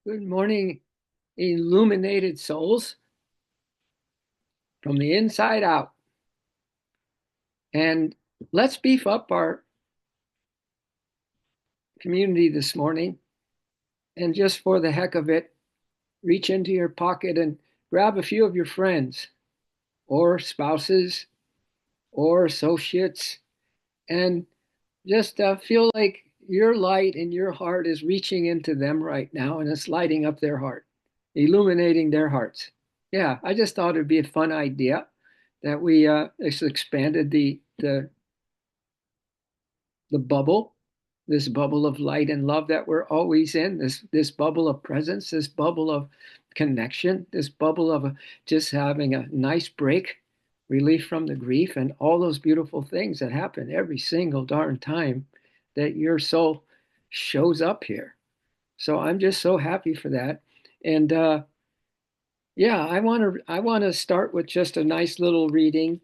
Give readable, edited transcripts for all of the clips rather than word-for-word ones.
Good morning, illuminated souls from the inside out. And let's beef up our community this morning. And just for the heck of it, reach into your pocket and grab a few of your friends or spouses or associates and just feel like your light in your heart is reaching into them right now and it's lighting up their heart, illuminating their hearts. Yeah, I just thought it'd be a fun idea that we expanded the bubble, this bubble of light and love that we're always in, this bubble of presence, this bubble of connection, this bubble of just having a nice break, relief from the grief, and all those beautiful things that happen every single darn time that your soul shows up here. So I'm just so happy for that. And yeah, I want to start with just a nice little reading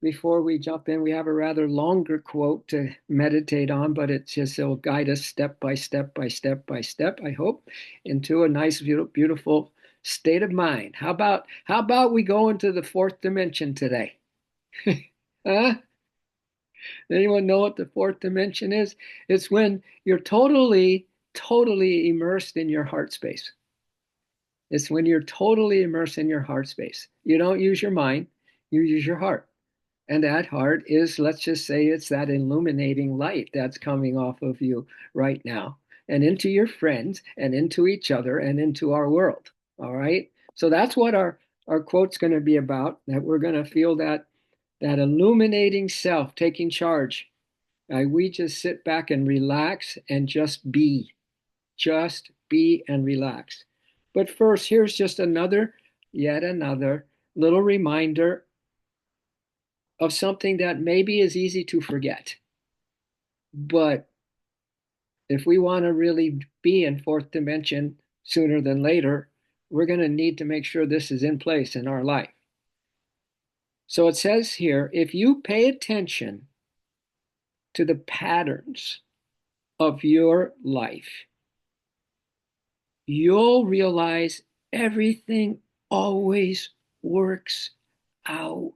before we jump in. We have a rather longer quote to meditate on, but it'll guide us step by step by step by step, I hope, into a nice, beautiful state of mind. How about we go into the fourth dimension today? Huh? Anyone know what the fourth dimension is? It's when you're totally immersed in your heart space. It's when you're totally immersed in your heart space. You don't use your mind, you use your heart. And that heart is, let's just say, it's that illuminating light that's coming off of you right now and into your friends and into each other and into our world. All right. So that's what our quote's going to be about, that we're going to feel that illuminating self taking charge. We just sit back and relax and just be and relax. But first, here's just yet another little reminder of something that maybe is easy to forget. But if we want to really be in fourth dimension sooner than later, we're going to need to make sure this is in place in our life. So it says here, if you pay attention to the patterns of your life, you'll realize everything always works out.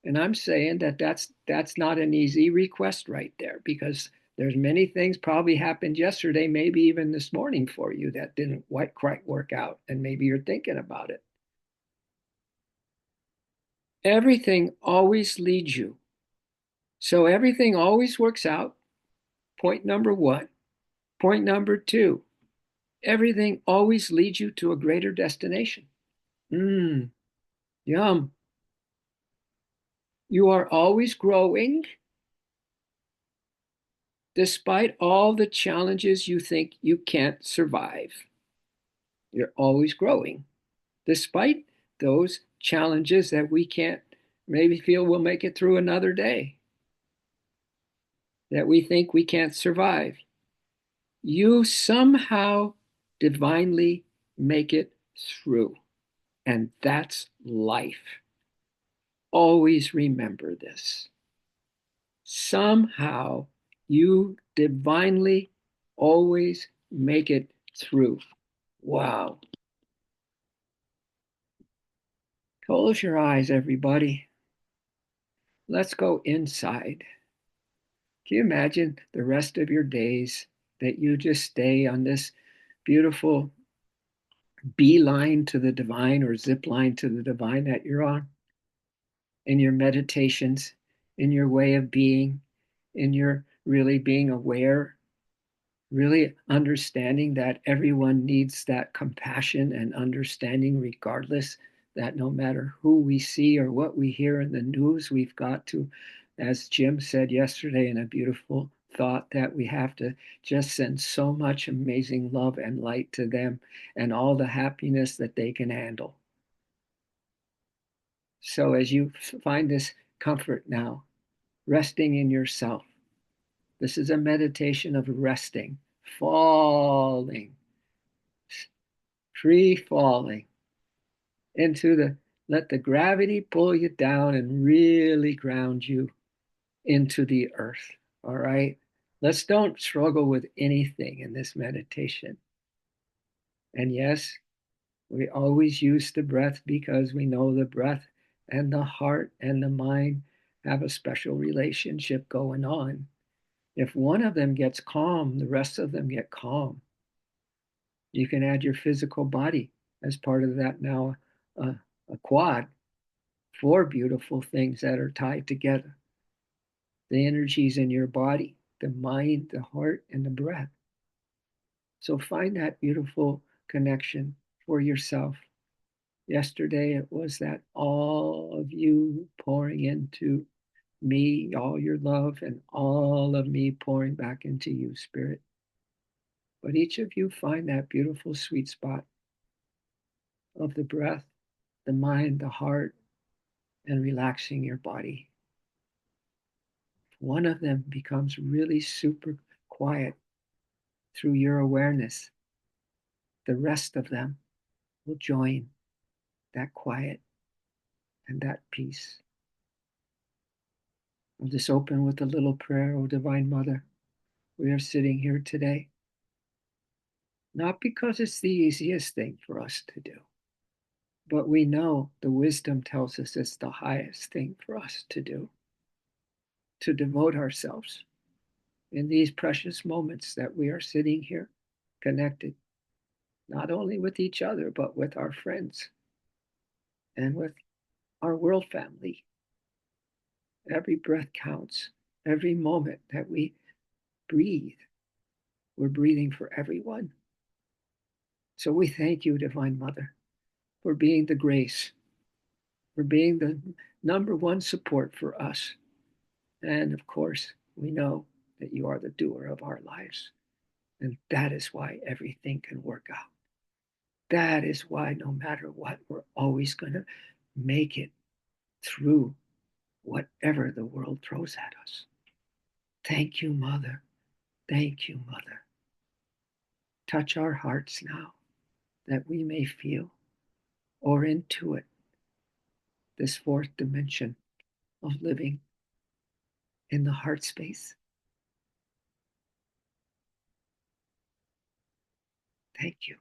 And I'm saying that's not an easy request right there, because there's many things probably happened yesterday, maybe even this morning for you, that didn't quite work out, and maybe you're thinking about it. Everything always leads you. So everything always works out. Point number one. Point number two, everything always leads you to a greater destination. Mmm, yum. You are always growing despite all the challenges you think you can't survive. You're always growing despite those challenges that we can't maybe feel we'll make it through another day, that we think we can't survive. You somehow divinely make it through. And that's life. Always remember this. Somehow you divinely always make it through. Wow. Close your eyes, everybody. Let's go inside. Can you imagine the rest of your days that you just stay on this beautiful beeline to the divine or zip line to the divine that you're on, in your meditations, in your way of being, in your really being aware, really understanding that everyone needs that compassion and understanding, regardless, that no matter who we see or what we hear in the news, we've got to, as Jim said yesterday in a beautiful thought, that we have to just send so much amazing love and light to them and all the happiness that they can handle. So as you find this comfort now, resting in yourself, this is a meditation of resting, falling, free falling into let the gravity pull you down and really ground you into the earth. All right. Let's don't struggle with anything in this meditation. And yes, we always use the breath because we know the breath and the heart and the mind have a special relationship going on. If one of them gets calm, the rest of them get calm. You can add your physical body as part of that now, a quad, four beautiful things that are tied together. The energies in your body, the mind, the heart, and the breath. So find that beautiful connection for yourself. Yesterday, it was that all of you pouring into me, all your love, and all of me pouring back into you, Spirit. But each of you find that beautiful sweet spot of the breath, the mind, the heart, and relaxing your body. One of them becomes really super quiet through your awareness. The rest of them will join that quiet and that peace. I'll just open with a little prayer, O Divine Mother. We are sitting here today, not because it's the easiest thing for us to do, but we know the wisdom tells us it's the highest thing for us to do, to devote ourselves in these precious moments that we are sitting here connected, not only with each other, but with our friends and with our world family. Every breath counts. Every moment that we breathe, we're breathing for everyone. So we thank you, Divine Mother, for being the grace, for being the number one support for us. And of course, we know that you are the doer of our lives. And that is why everything can work out. That is why no matter what, we're always going to make it through whatever the world throws at us. Thank you, Mother. Thank you, Mother. Touch our hearts now that we may feel or intuit this fourth dimension of living in the heart space. Thank you.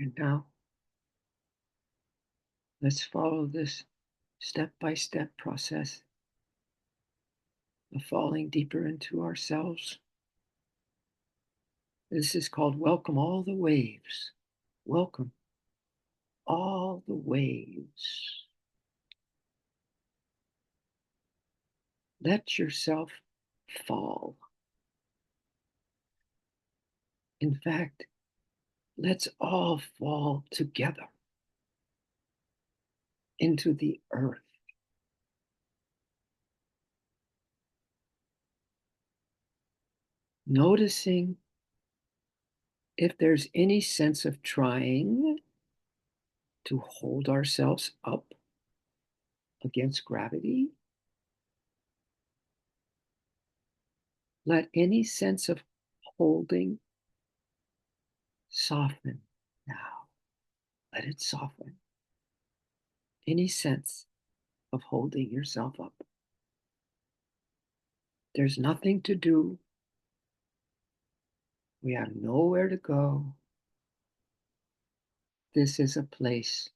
And now let's follow this step-by-step process of falling deeper into ourselves. This is called welcome all the waves. Welcome all the waves. Let yourself fall. In fact, let's all fall together into the earth. Noticing if there's any sense of trying to hold ourselves up against gravity. Let any sense of holding soften now. Let it soften. Any sense of holding yourself up. There's nothing to do. We have nowhere to go. This is a place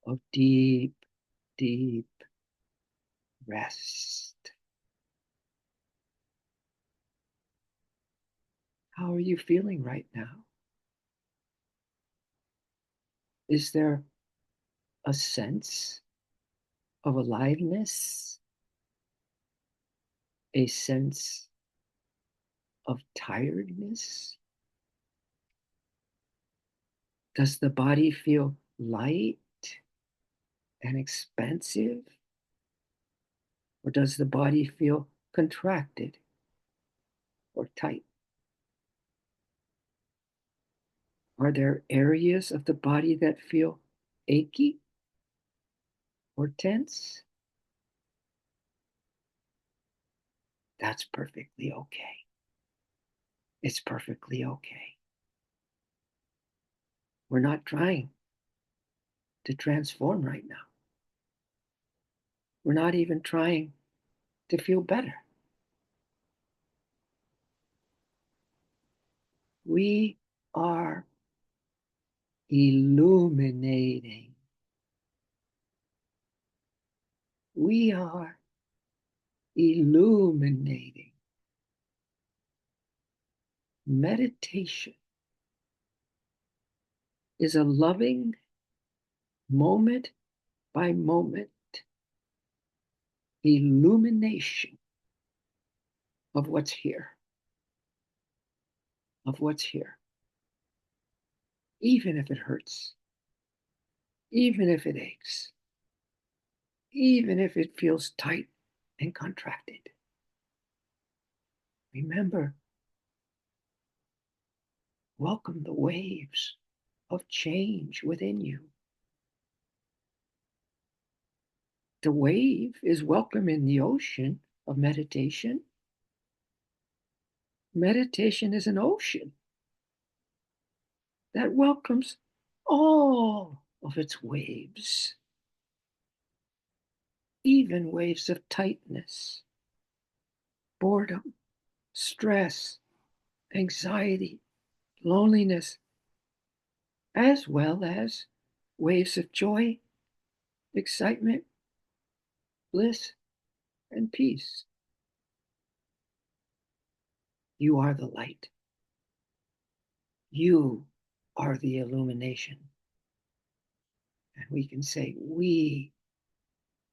of deep, deep rest. How are you feeling right now? Is there a sense of aliveness? A sense of tiredness? Does the body feel light and expansive? Or does the body feel contracted or tight? Are there areas of the body that feel achy or tense? That's perfectly okay. It's perfectly okay. We're not trying to transform right now. We're not even trying to feel better. We are illuminating. We are illuminating. Meditation is a loving, moment by moment illumination of what's here, of what's here. Even if it hurts, even if it aches, even if it feels tight and contracted. Remember, welcome the waves of change within you. The wave is welcome in the ocean of meditation. Meditation is an ocean that welcomes all of its waves, even waves of tightness, boredom, stress, anxiety, loneliness, as well as waves of joy, excitement, bliss, and peace. You are the light. You are the illumination. And we can say, we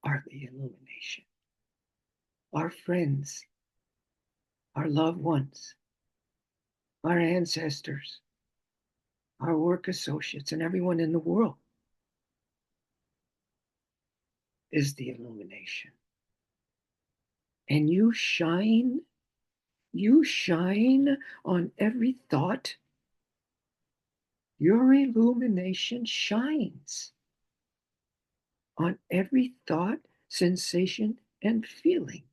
are the illumination. Our friends, our loved ones, our ancestors, our work associates, and everyone in the world is the illumination. And you shine on every thought. Your illumination shines on every thought, sensation, and feeling.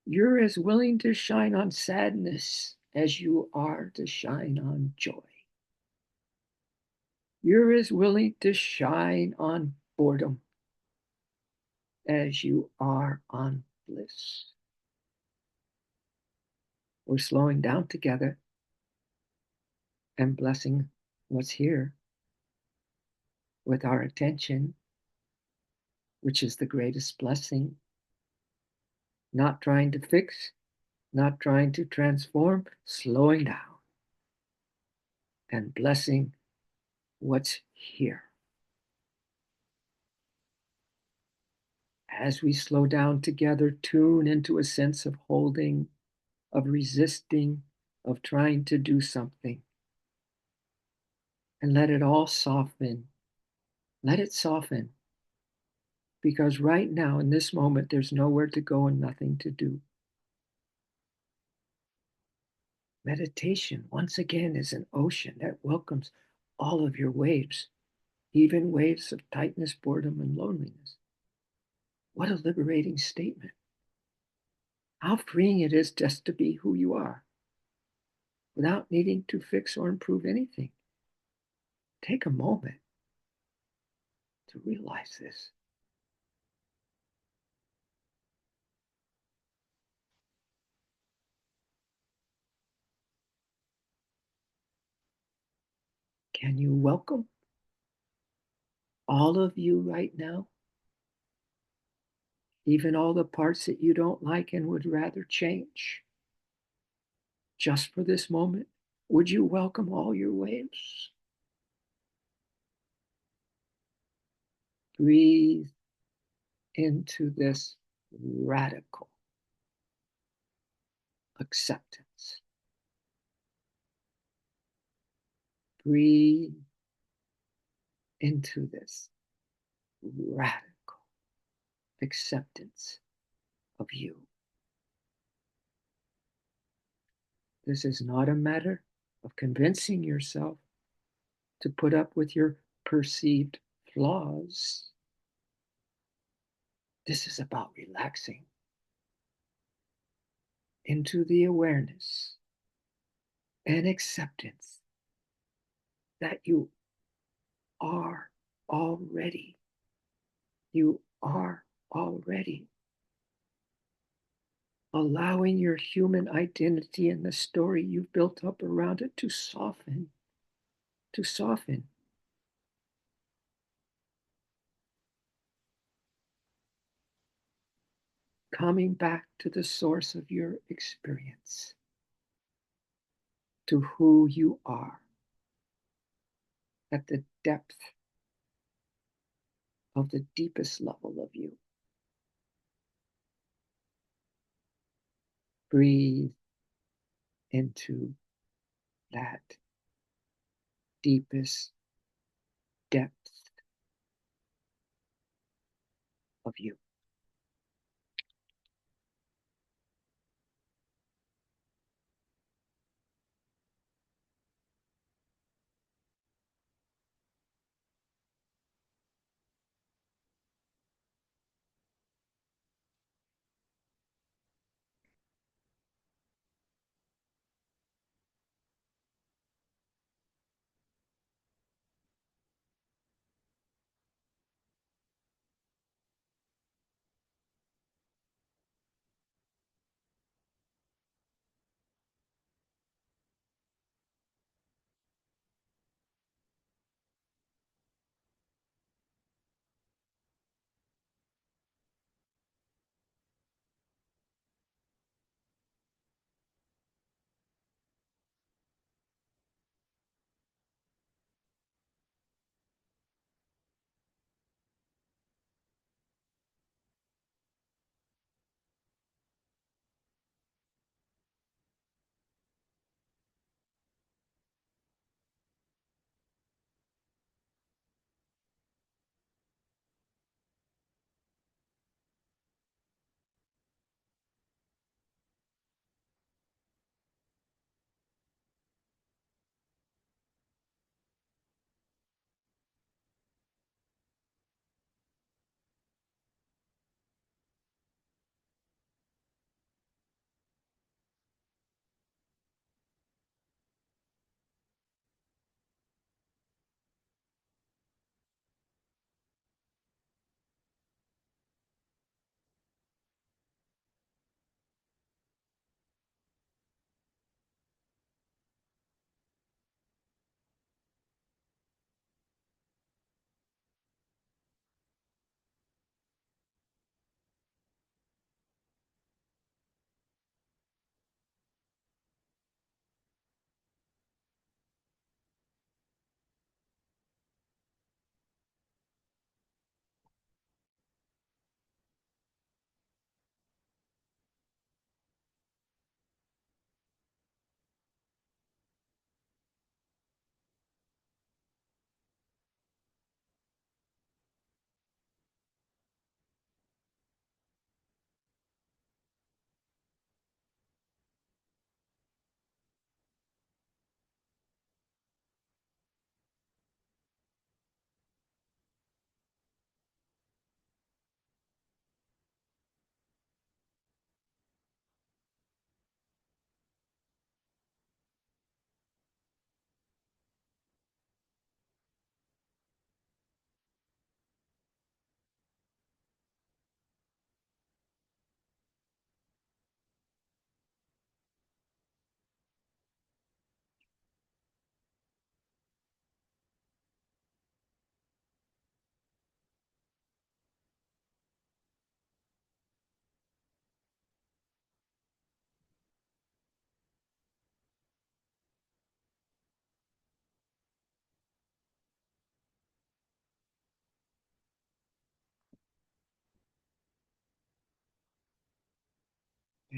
You're as willing to shine on sadness as you are to shine on joy. You're as willing to shine on boredom as you are on bliss. We're slowing down together and blessing what's here with our attention, which is the greatest blessing. Not trying to fix, not trying to transform, slowing down and blessing what's here. As we slow down together, tune into a sense of holding, of resisting, of trying to do something, and let it all soften. Let it soften. Because right now, in this moment, there's nowhere to go and nothing to do. Meditation, once again, is an ocean that welcomes all of your waves, even waves of tightness, boredom, and loneliness. What a liberating statement. How freeing it is just to be who you are without needing to fix or improve anything. Take a moment to realize this. Can you welcome all of you right now? Even all the parts that you don't like and would rather change? Just for this moment, would you welcome all your waves? Breathe into this radical acceptance. Breathe into this radical acceptance of you. This is not a matter of convincing yourself to put up with your perceived flaws. This is about relaxing into the awareness and acceptance that you are already. You are already. Allowing your human identity and the story you've built up around it to soften, to soften. Coming back to the source of your experience, to who you are at the depth of the deepest level of you. Breathe into that deepest depth of you.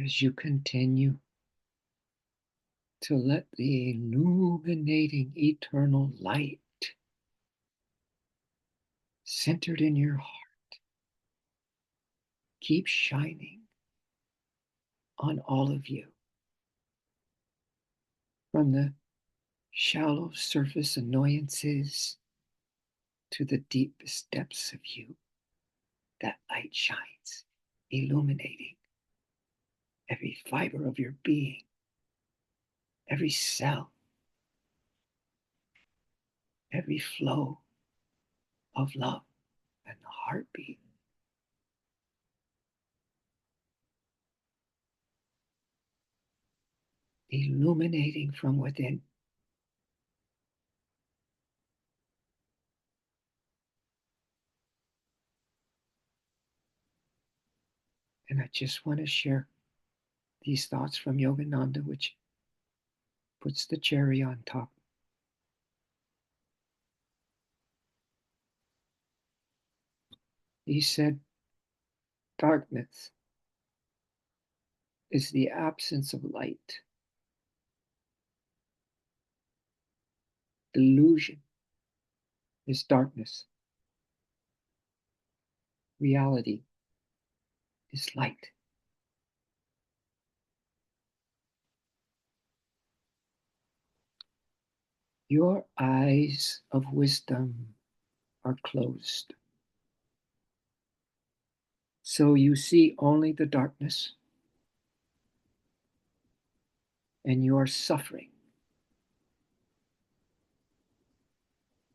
as you continue to let the illuminating eternal light centered in your heart keep shining on all of you, from the shallow surface annoyances to the deepest depths of you. That light shines, illuminating every fiber of your being, every cell, every flow of love and the heartbeat, illuminating from within. And I just want to share these thoughts from Yogananda, which puts the cherry on top. He said, darkness is the absence of light. Delusion is darkness. Reality is light. Your eyes of wisdom are closed. So you see only the darkness, and you are suffering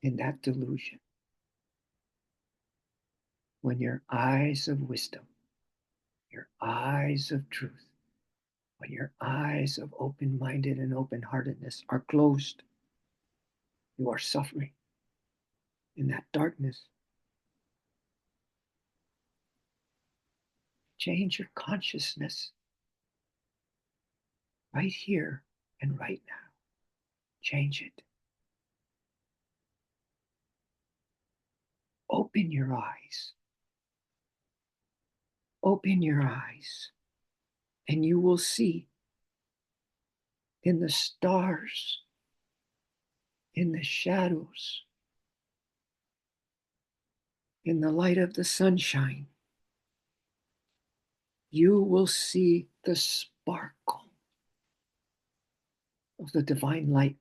in that delusion. When your eyes of wisdom, your eyes of truth, when your eyes of open minded and open heartedness are closed, you are suffering in that darkness. Change your consciousness right here and right now. Change it. Open your eyes. Open your eyes, and you will see in the stars, in the shadows, in the light of the sunshine, you will see the sparkle of the divine light.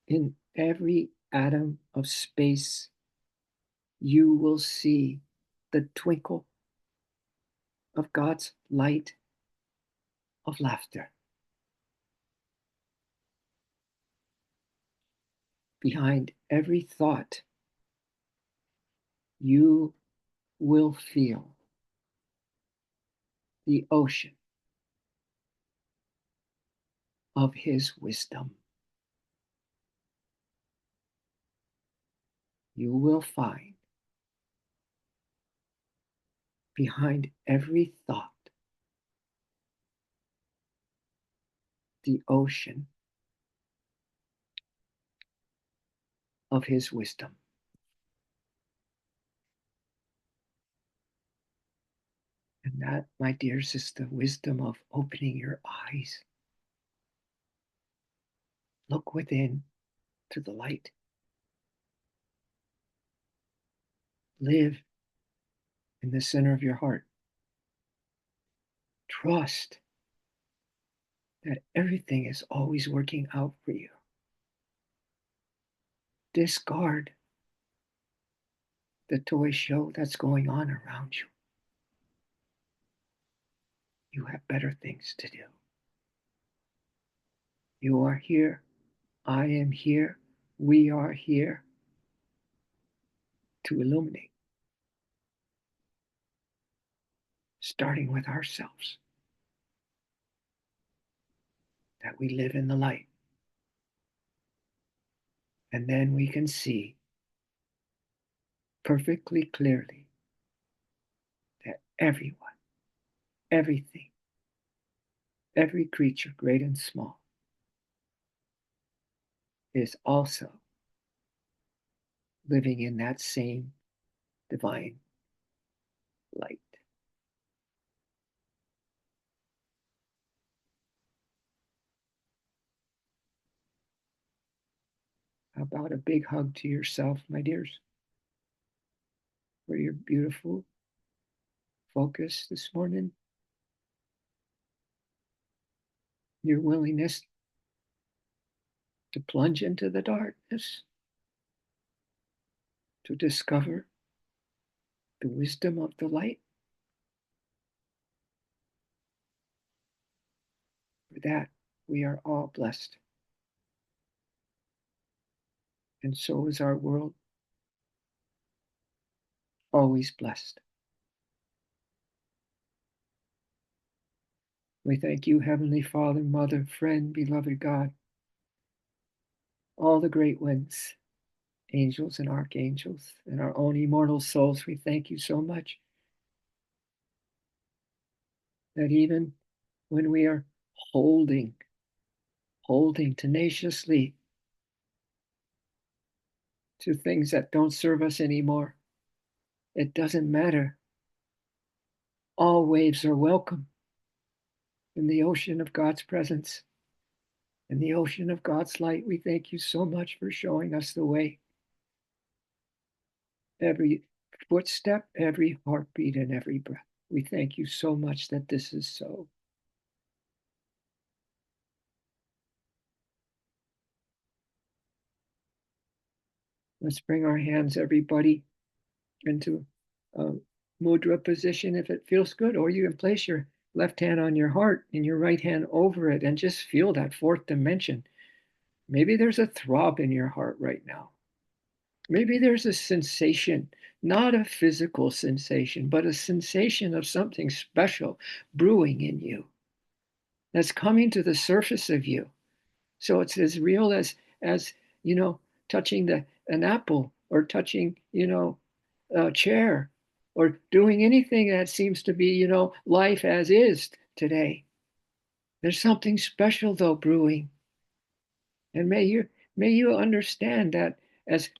In every atom of space, you will see the twinkle of God's light of laughter. Behind every thought, you will feel the ocean of His wisdom. You will find behind every thought the ocean of His wisdom. And that, my dears, is the wisdom of opening your eyes. Look within to the light. Live in the center of your heart. Trust that everything is always working out for you. Discard the toy show that's going on around you. You have better things to do. You are here. I am here. We are here to illuminate, starting with ourselves, that we live in the light. And then we can see perfectly clearly that everyone, everything, every creature, great and small, is also living in that same divine light. How about a big hug to yourself, my dears, for your beautiful focus this morning, your willingness to plunge into the darkness, to discover the wisdom of the light. For that, we are all blessed. And so is our world, always blessed. We thank you, Heavenly Father, Mother, friend, beloved God, all the great ones, angels and archangels, and our own immortal souls. We thank you so much that even when we are holding tenaciously to things that don't serve us anymore, it doesn't matter. All waves are welcome in the ocean of God's presence, in the ocean of God's light. We thank you so much for showing us the way. Every footstep, every heartbeat, and every breath. We thank you so much that this is so. Let's bring our hands, everybody, into a mudra position if it feels good, or you can place your left hand on your heart and your right hand over it and just feel that fourth dimension. Maybe there's a throb in your heart right now. Maybe there's a sensation, not a physical sensation, but a sensation of something special brewing in you that's coming to the surface of you. So it's as real as you know, touching an apple or touching, a chair or doing anything that seems to be, life as is today. There's something special though brewing. And may you understand that, as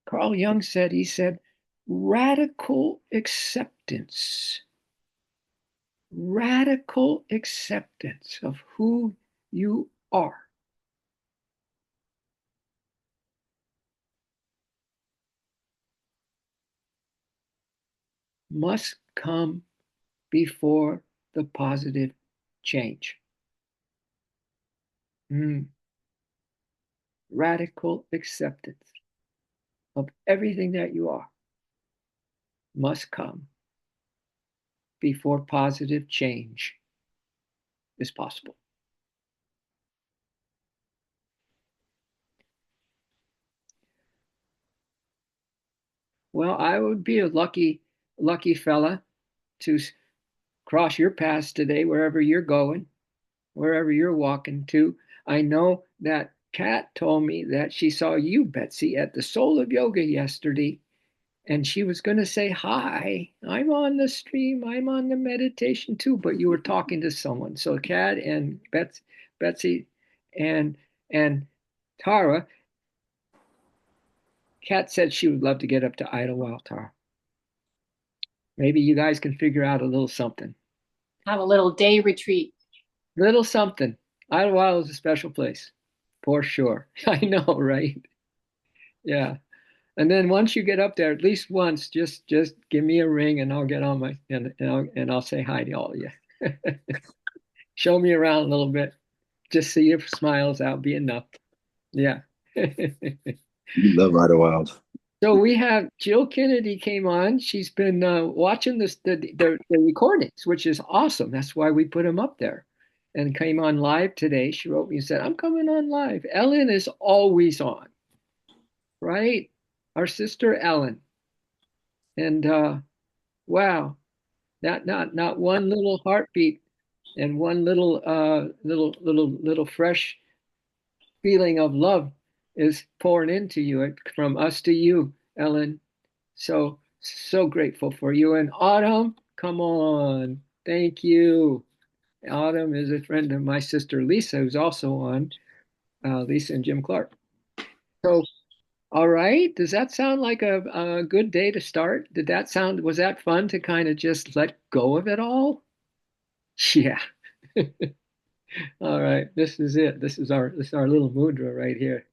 Carl Jung said, he said, radical acceptance of who you are must come before the positive change. Radical acceptance of everything that you are must come before positive change is possible. Well, I would be a lucky fella to cross your paths today, wherever you're going, wherever you're walking to. I know that Kat told me that she saw you, Betsy, at the Soul of Yoga yesterday, and she was going to say hi. I'm on the stream. I'm on the meditation too, but you were talking to someone. So Kat and Betsy and Tara. Kat said she would love to get up to Idlewild, Tara. Maybe you guys can figure out a little something. Have a little day retreat. Little something. Idlewild is a special place, for sure. I know, right? Yeah. And then once you get up there, at least once, just give me a ring, and I'll get on my and I'll say hi to all of you. Show me around a little bit. Just see your smiles out be enough. Yeah. You love Idlewild. So we have Jill Kennedy came on. She's been watching the recordings, which is awesome. That's why we put them up there, and came on live today. She wrote me and said, "I'm coming on live." Ellen is always on, right? Our sister Ellen, and wow, not one little heartbeat and one little fresh feeling of love is pouring into you from us to you, Ellen. So grateful for you. And Autumn, come on. Thank you. Autumn is a friend of my sister Lisa, who's also on, Lisa and Jim Clark. So All right. Does that sound like a good day to start? Was that fun to kind of just let go of it all? Yeah. All right. This is it. This is our little mudra right here.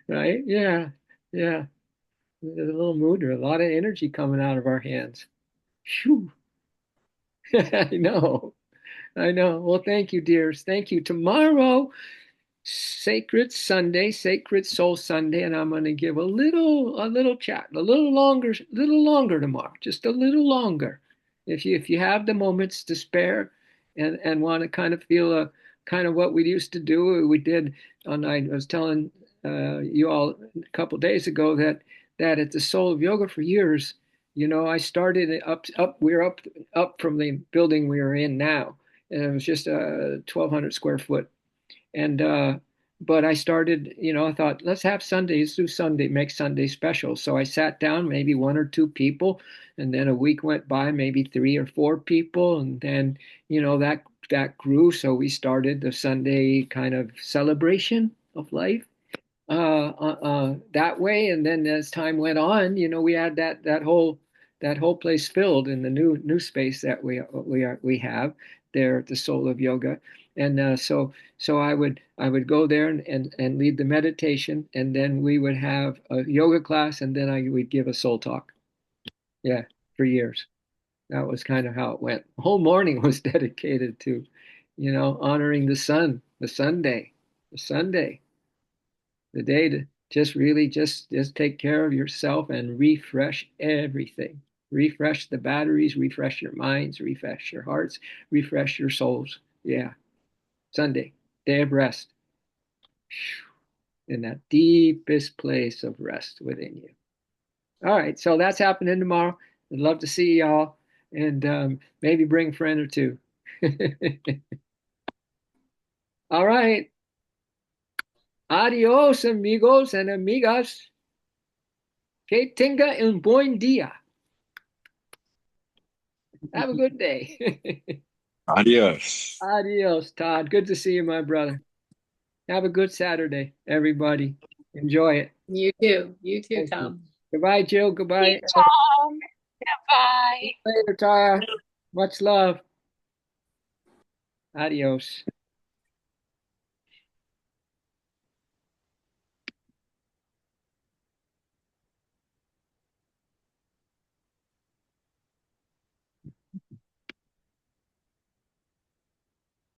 Right? Yeah. Yeah. There's a little mudra, a lot of energy coming out of our hands. Phew. I know. I know. Well, thank you, dears. Thank you. Tomorrow, Sacred Sunday, Sacred Soul Sunday, and I'm going to give a little chat, a little longer tomorrow, just a little longer. If you have the moments to spare, and want to kind of feel a kind of what we used to do, we did on. I was telling you all a couple days ago that at the Soul of Yoga for years, I started it up. We're up from the building we are in now, and it was just a 1,200 square foot. And but I started, I thought, let's have Sundays, do Sunday, make Sunday special. So I sat down, maybe one or two people, and then a week went by, maybe three or four people, and then, that grew. So we started the Sunday kind of celebration of life that way. And then as time went on, we had that whole place filled in the new space that we have there at the Soul of Yoga. And so I would go there and lead the meditation, and then we would have a yoga class, and then I would give a soul talk. Yeah, for years. That was kind of how it went. The whole morning was dedicated to, honoring the sun, the Sunday, the day to just really just take care of yourself and refresh everything. Refresh the batteries, refresh your minds, refresh your hearts, refresh your souls. Yeah. Sunday, day of rest, in that deepest place of rest within you. All right, so that's happening tomorrow. I'd love to see y'all, and maybe bring a friend or two. All right. Adios, amigos and amigas. Que tenga un buen día. Have a good day. Adios. Adios, Todd. Good to see you, my brother. Have a good Saturday, everybody. Enjoy it. You too. You too, Thank you. Tom. Goodbye, Jill. Hey, Goodbye. Tom. Bye. See you later, Tara. Much love. Adios.